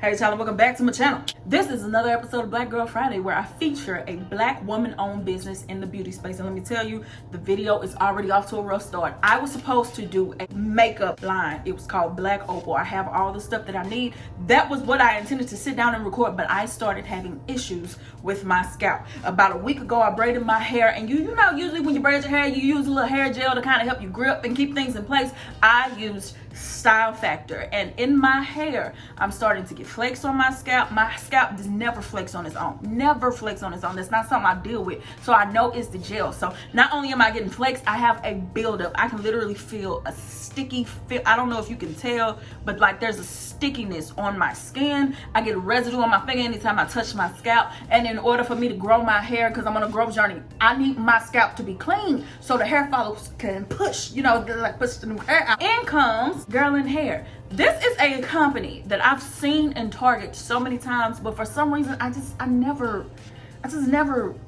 Hey y'all, welcome back to my channel. This is another episode of Black Girl Friday where I feature a black woman-owned business in the beauty space. And let me tell you, the video is already off to a rough start. I was supposed to do a makeup line. It was called Black Opal. I have all the stuff that I need. That was what I intended to sit down and record, but I started having issues with my scalp. About a week ago, I braided my hair, and you know, usually when you braid your hair, you use a little hair gel to kind of help you grip and keep things in place. I used Style Factor, and in my hair I'm starting to get flakes on my scalp. My scalp just never flakes on its own, never flakes on its own. That's not something I deal with, so I know it's the gel. So not only am I getting flakes, I have a buildup. I can literally feel a sticky feel. I don't know if you can tell, but like there's a stickiness on my skin. I get residue on my finger anytime I touch my scalp, and in order for me to grow my hair, because I'm on a growth journey, I need my scalp to be clean so the hair follicles can push, you know, like push the new hair out. In comes Girl in Hair. This is a company that I've seen in Target so many times, but for some reason I just never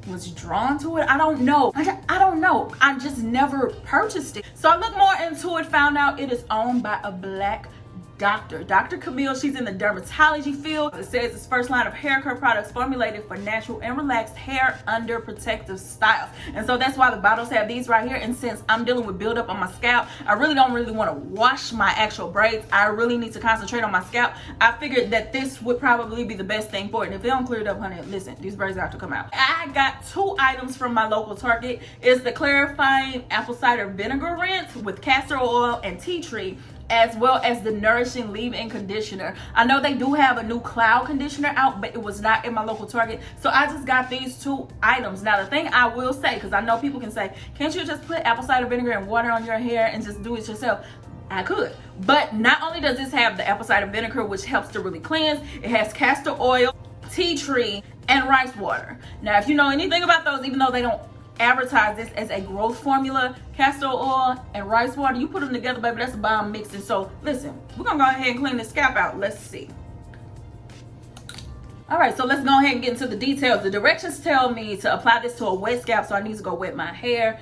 was drawn to it. I don't know. I don't know. I just never purchased it. So I looked more into it, found out it is owned by a black doctor, Dr. Camille. She's in the dermatology field. It says it's first line of hair care products formulated for natural and relaxed hair under protective styles. And so that's why the bottles have these right here. And since I'm dealing with buildup on my scalp, I really don't want to wash my actual braids. I really need to concentrate on my scalp. I figured that this would probably be the best thing for it. And if they don't clear it up, honey, listen, these braids have to come out. I got two items from my local Target. It's the clarifying apple cider vinegar rinse with castor oil and tea tree, as well as the nourishing leave-in conditioner. I know they do have a new cloud conditioner out, but it was not in my local Target, so I just got these two items. Now the thing I will say, because I know people can say, can't you just put apple cider vinegar and water on your hair and just do it yourself? I could, but not only does this have the apple cider vinegar, which helps to really cleanse, it has castor oil, tea tree, and rice water. Now if you know anything about those, even though they don't advertise this as a growth formula, castor oil and rice water, you put them together, baby, that's a bomb mixing. So listen, we're gonna go ahead and clean the scalp out. Let's see. All right, so let's go ahead and get into the details. The directions tell me to apply this to a wet scalp, so I need to go wet my hair.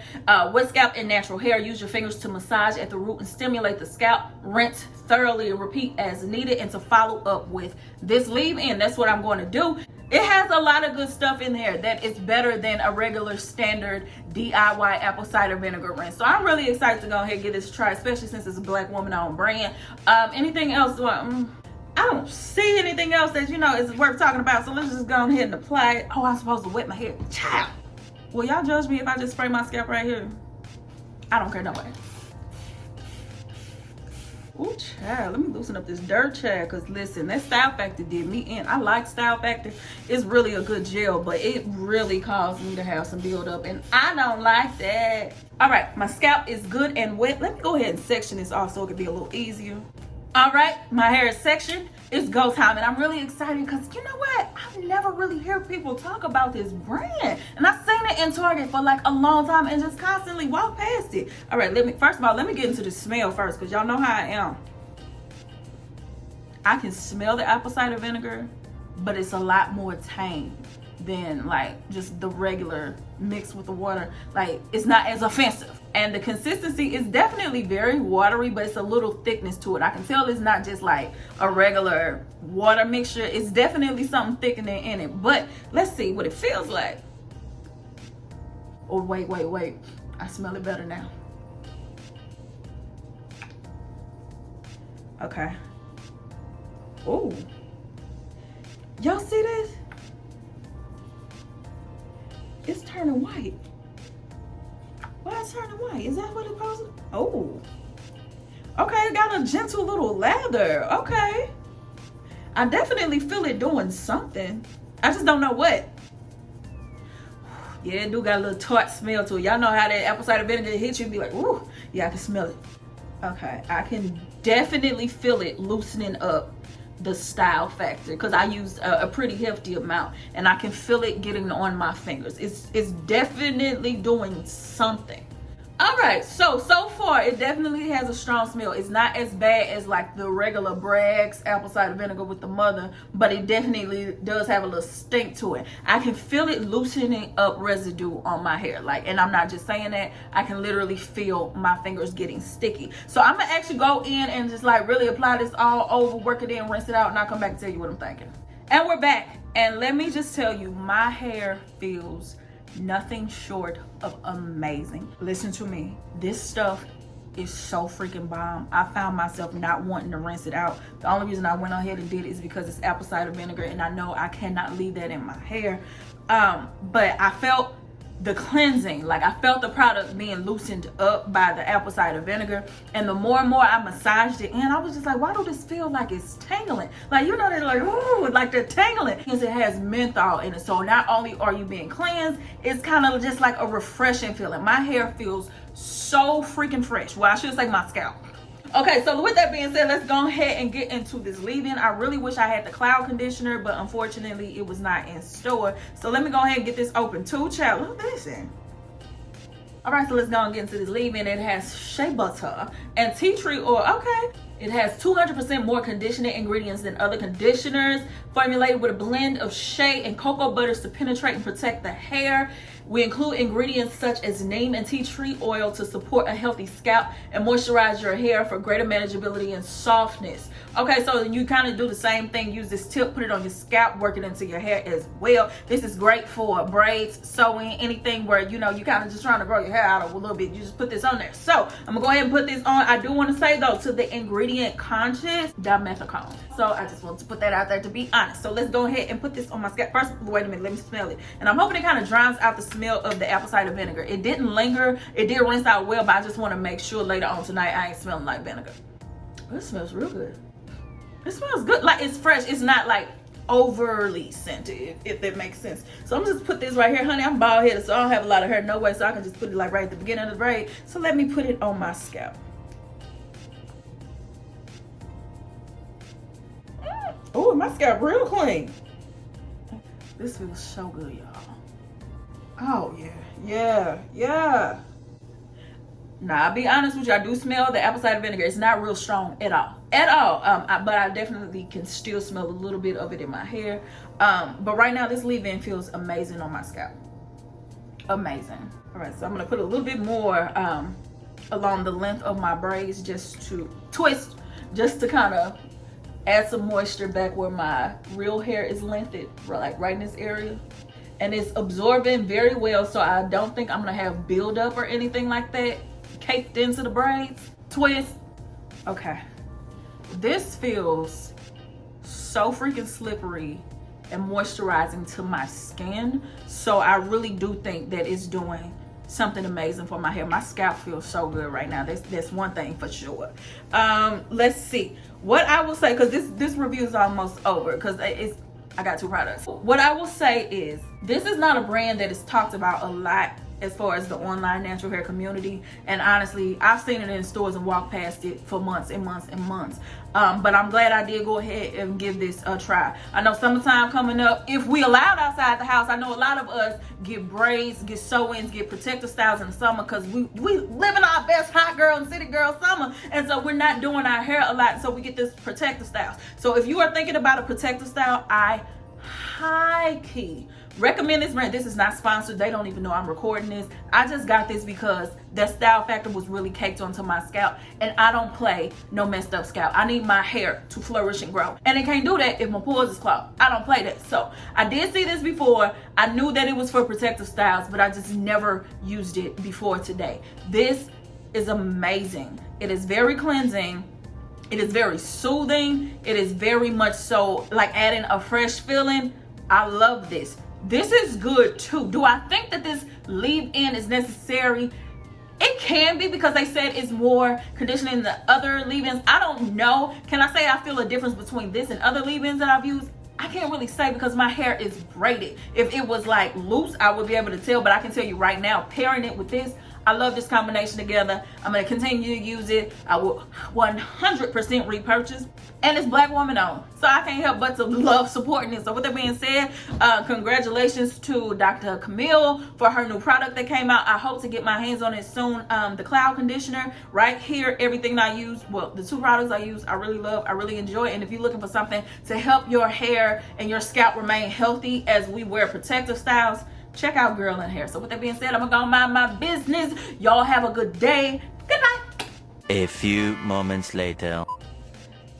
Wet scalp and natural hair, use your fingers to massage at the root and stimulate the scalp. Rinse thoroughly and repeat as needed, and to follow up with this leave-in. That's what I'm going to do. It has a lot of good stuff in there that is better than a regular standard DIY apple cider vinegar rinse. So I'm really excited to go ahead and give this a try, especially since it's a black woman-owned brand. Anything else? I don't see anything else that, you know, is worth talking about. So let's just go ahead and apply it. Oh, I'm supposed to wet my hair. Child. Will y'all judge me if I just spray my scalp right here? I don't care no way. Ooh, child, let me loosen up this dirt, child, because listen, that Style Factor did me in. I like Style Factor. It's really a good gel, but it really caused me to have some buildup, and I don't like that. All right, my scalp is good and wet. Let me go ahead and section this off so it can be a little easier. All right, my hair is sectioned. It's go time, and I'm really excited because you know what? I've never really heard people talk about this brand, and I've seen it in Target for like a long time and just constantly walk past it. All right, first of all, let me get into the smell first, because y'all know how I am. I can smell the apple cider vinegar, but it's a lot more tame than like just the regular mixed with the water. Like, it's not as offensive. And the consistency is definitely very watery, but it's a little thickness to it. I can tell it's not just like a regular water mixture. It's definitely something thickening in it. But let's see what it feels like. Oh, wait. I smell it better now. Okay. Oh. Y'all see this? It's turning white. Why is it turning white? Is that what it's supposed to? Oh. Okay, it got a gentle little lather. Okay. I definitely feel it doing something. I just don't know what. Yeah, it do got a little tart smell to it. Y'all know how that apple cider vinegar hits you and be like, ooh, yeah, I can smell it. Okay, I can definitely feel it loosening up the Style Factor, because I used a pretty hefty amount, and I can feel it getting on my fingers. It's definitely doing something, All right, so far it definitely has a strong smell. It's not as bad as like the regular Bragg's apple cider vinegar with the mother, but it definitely does have a little stink to it. I can feel it loosening up residue on my hair, like, and I'm not just saying that. I can literally feel my fingers getting sticky. So I'm gonna actually go in and just like really apply this all over, work it in, rinse it out, and I'll come back and tell you what I'm thinking. And we're back, and let me just tell you, my hair feels nothing short of amazing. Listen to me, this stuff is so freaking bomb. I found myself not wanting to rinse it out. The only reason I went ahead and did it is because it's apple cider vinegar, and I know I cannot leave that in my hair. But I felt the cleansing, like I felt the product being loosened up by the apple cider vinegar, and the more and more I massaged it in, I was just like, why do this feel like it's tangling? Like, you know, they're like, ooh, like they're tangling, because it has menthol in it. So not only are you being cleansed, it's kind of just like a refreshing feeling. My hair feels so freaking fresh. Well, I should say my scalp. Okay, so with that being said, let's go ahead and get into this leave-in. I really wish I had the cloud conditioner, but unfortunately it was not in store. So let me go ahead and get this open too, child. Look at this in. All right, so let's go and get into this leave-in. It has shea butter and tea tree oil. Okay. It has 200% more conditioning ingredients than other conditioners, formulated with a blend of shea and cocoa butters to penetrate and protect the hair. We include ingredients such as neem and tea tree oil to support a healthy scalp and moisturize your hair for greater manageability and softness. Okay, so you kind of do the same thing. Use this tip, put it on your scalp, work it into your hair as well. This is great for braids, sewing, anything where, you know, you kind of just trying to grow your hair out a little bit. You just put this on there. So I'm gonna go ahead and put this on. I do want to say though, to the ingredient conscious, dimethicone. So I just want to put that out there to be honest. So let's go ahead and put this on my scalp. First, wait a minute, let me smell it. And I'm hoping it kind of drowns out the smell of the apple cider vinegar. It didn't linger. It did rinse out well, but I just want to make sure later on tonight I ain't smelling like vinegar. It smells real good. It smells good. Like, it's fresh. It's not like overly scented, if that makes sense. So I'm just put this right here, honey. I'm bald headed, so I don't have a lot of hair, no way. So I can just put it like right at the beginning of the braid. So let me put it on my scalp. Oh, my scalp real clean. This feels so good, y'all. Oh yeah. Now, I'll be honest with you, I do smell the apple cider vinegar. It's not real strong at all. But I definitely can still smell a little bit of it in my hair. But right now, this leave-in feels amazing on my scalp. Amazing. All right, so I'm gonna put a little bit more along the length of my braids, just to twist, just to kind of add some moisture back where my real hair is lengthened, like right in this area. And it's absorbing very well, so I don't think I'm gonna have buildup or anything like that caked into the braids. Twist. Okay. This feels so freaking slippery and moisturizing to my skin. So I really do think that it's doing something amazing for my hair. My scalp feels so good right now. That's one thing for sure. Let's see. What I will say, because this review is almost over, because I got two products. What I will say is, this is not a brand that is talked about a lot as far as the online natural hair community. And honestly, I've seen it in stores and walked past it for months and months and months. But I'm glad I did go ahead and give this a try. I know summertime coming up. If we allowed outside the house, I know a lot of us get braids, get sew-ins, get protective styles in the summer, because we live in our best hot girl and city girl summer. And so we're not doing our hair a lot, so we get this protective styles. So if you are thinking about a protective style, I high-key recommend this brand. This is not sponsored. They don't even know I'm recording this. I just got this because the style factor was really caked onto my scalp, and I don't play no messed up scalp. I need my hair to flourish and grow, and it can't do that if my pores is clogged. I don't play that. So I did see this before. I knew that it was for protective styles, but I just never used it before today. This is amazing. It is very cleansing. It is very soothing. It is very much so like adding a fresh feeling. I love this. This is good too. Do I think that this leave-in is necessary? It can be, because they said it's more conditioning than the other leave-ins. I don't know. Can I say I feel a difference between this and other leave-ins that I've used? I can't really say, because my hair is braided. If it was like loose, I would be able to tell, but I can tell you right now, pairing it with this, I love this combination together. I'm going to continue to use it. I will 100% repurchase. And it's Black woman owned, so I can't help but to love supporting it. So with that being said, congratulations to Dr. Camille for her new product that came out. I hope to get my hands on it soon. The cloud conditioner right here, everything I use, well, the two products I use, I really love, I really enjoy. And if you're looking for something to help your hair and your scalp remain healthy as we wear protective styles, check out Girl in Hair. So with that being said, I'm gonna go mind my business. Y'all have a good day. Good night. A few moments later.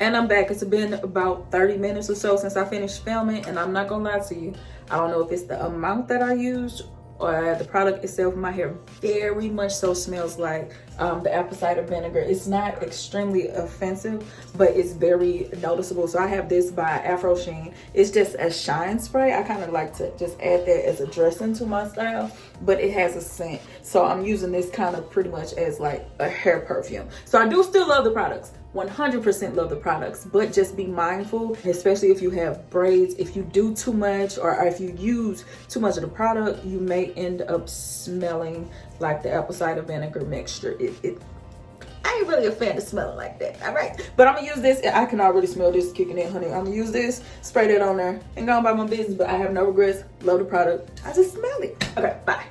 And I'm back. It's been about 30 minutes or so since I finished filming, and I'm not gonna lie to you, I don't know if it's the amount that I used or the product itself. My hair very much so smells like the apple cider vinegar. It's not extremely offensive, but it's very noticeable. So I have this by Afro Sheen. It's just a shine spray. I kind of like to just add that as a dressing to my style, but it has a scent. So I'm using this kind of pretty much as like a hair perfume. So I do still love the products. 100% love the products, but just be mindful, especially if you have braids. If you do too much or if you use too much of the product, you may end up smelling like the apple cider vinegar mixture. I ain't really a fan of smelling like that, all right? But I'm gonna use this. I can already smell this kicking in, honey. I'm gonna use this, spray that on there, and go on about my business, but I have no regrets. Love the product. I just smell it. Okay, bye.